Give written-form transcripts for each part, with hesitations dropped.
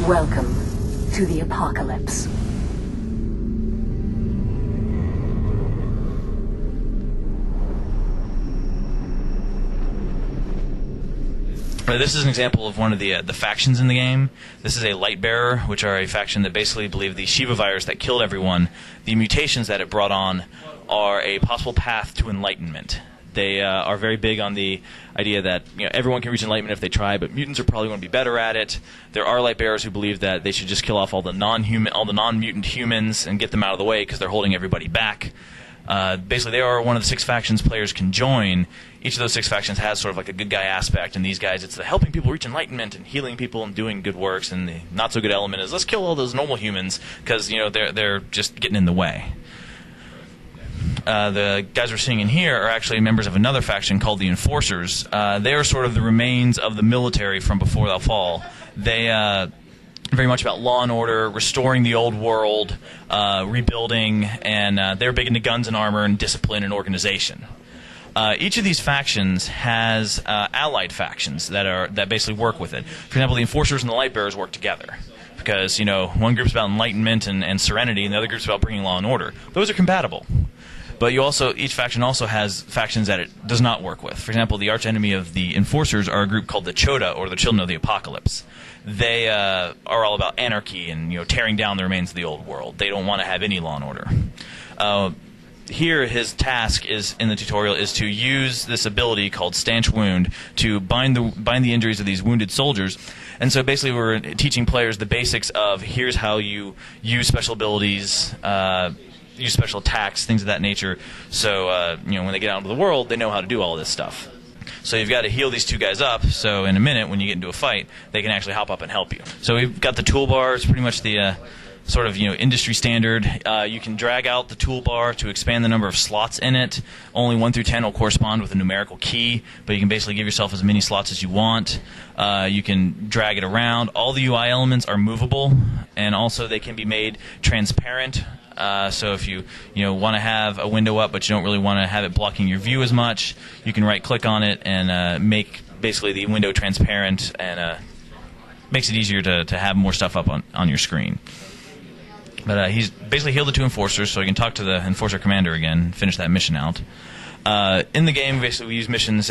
Welcome to the apocalypse. This is an example of one of the factions in the game. This is a Lightbearer, which are a faction that basically believe the Shiva virus that killed everyone, the mutations that it brought on, are a possible path to enlightenment. They are very big on the idea that everyone can reach enlightenment if they try, but mutants are probably going to be better at it. There are Lightbearers who believe that they should just kill off all the non-mutant humans and get them out of the way because they're holding everybody back. Basically, they are one of the 6 factions players can join. Each of those 6 factions has sort of like a good guy aspect, and these guys, it's the helping people reach enlightenment and healing people and doing good works, and the not so good element is let's kill all those normal humans because they're just getting in the way. The guys we're seeing in here are actually members of another faction called the Enforcers. They are sort of the remains of the military from before the fall. They very much about law and order, restoring the old world, rebuilding, and they're big into guns and armor and discipline and organization. Each of these factions has allied factions that basically work with it. For example, the Enforcers and the Lightbearers work together because one group's about enlightenment and serenity, and the other group's about bringing law and order. Those are compatible. But each faction also has factions that it does not work with. For example, the archenemy of the Enforcers are a group called the Chota, or the Children of the Apocalypse. They are all about anarchy and tearing down the remains of the old world. They don't want to have any law and order. Here, his task in the tutorial is to use this ability called Stanch Wound to bind the injuries of these wounded soldiers. And so basically, we're teaching players the basics of here's how you use special abilities. Use special attacks, things of that nature, so when they get out into the world, they know how to do all this stuff. So you've got to heal these 2 guys up, so in a minute, when you get into a fight, they can actually hop up and help you. So we've got the toolbar. It's pretty much the sort of industry standard. You can drag out the toolbar to expand the number of slots in it. Only 1 through 10 will correspond with a numerical key, but you can basically give yourself as many slots as you want. You can drag it around. All the UI elements are movable, and also they can be made transparent. So if you want to have a window up but you don't really want to have it blocking your view as much, you can right-click on it and make basically the window transparent, and makes it easier to have more stuff up on your screen. But he's basically healed the 2 Enforcers, so he can talk to the Enforcer Commander again and finish that mission out. In the game, basically, we use missions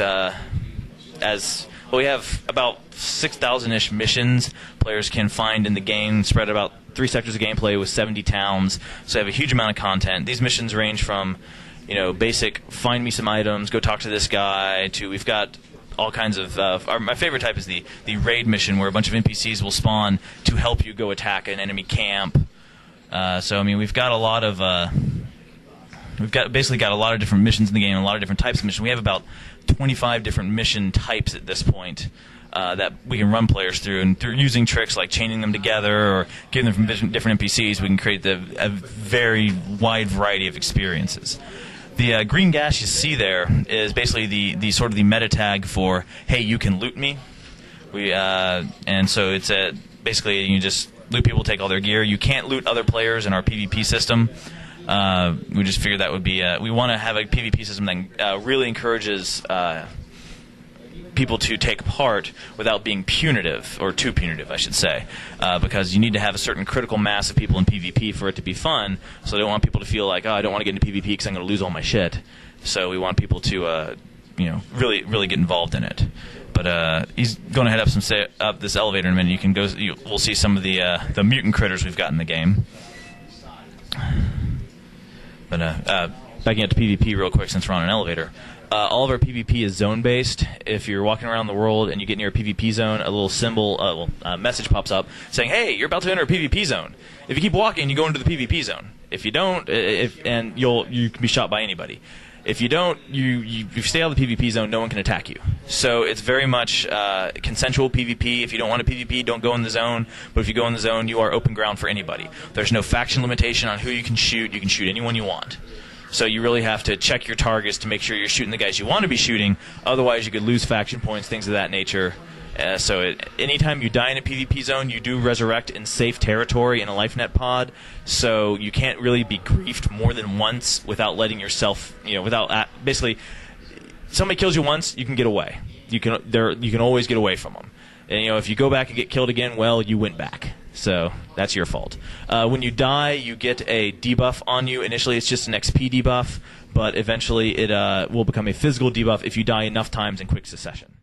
we have about 6,000-ish missions players can find in the game, spread about 3 sectors of gameplay with 70 towns, so they have a huge amount of content. These missions range from, basic find me some items, go talk to this guy, to we've got all kinds of... my favorite type is the raid mission, where a bunch of NPCs will spawn to help you go attack an enemy camp. We've got a lot of... basically got a lot of different missions in the game, a lot of different types of missions. We have about 25 different mission types at this point that we can run players through, and through using tricks like chaining them together or giving them from different NPCs, we can create a very wide variety of experiences. The green gas you see there is basically the sort of the meta tag for, hey, you can loot me. And so it's basically you just loot people, take all their gear. You can't loot other players in our PvP system. We just figured that would be... we want to have a PvP system that really encourages people to take part without being punitive, or too punitive, I should say, because you need to have a certain critical mass of people in PvP for it to be fun, so they don't want people to feel like, I don't want to get into PvP because I'm going to lose all my shit. So we want people to, really, really get involved in it. But he's going to head up this elevator in a minute. You can go. We'll see some of the mutant critters we've got in the game. But backing up to PvP real quick, since we're on an elevator, all of our PvP is zone-based. If you're walking around the world and you get near a PvP zone, a little symbol, message pops up saying, "Hey, you're about to enter a PvP zone." If you keep walking, you go into the PvP zone. If you don't, you can be shot by anybody. If you don't, you stay out of the PvP zone, no one can attack you. So it's very much consensual PvP. If you don't want to PvP, don't go in the zone. But if you go in the zone, you are open ground for anybody. There's no faction limitation on who you can shoot. You can shoot anyone you want. So you really have to check your targets to make sure you're shooting the guys you want to be shooting. Otherwise, you could lose faction points, things of that nature. Anytime you die in a PvP zone, you do resurrect in safe territory in a LifeNet pod, so you can't really be griefed more than once without letting yourself, basically, somebody kills you once, you can get away. You can always get away from them. And if you go back and get killed again, well, you went back. So that's your fault. When you die, you get a debuff on you. Initially, it's just an XP debuff, but eventually it will become a physical debuff if you die enough times in quick succession.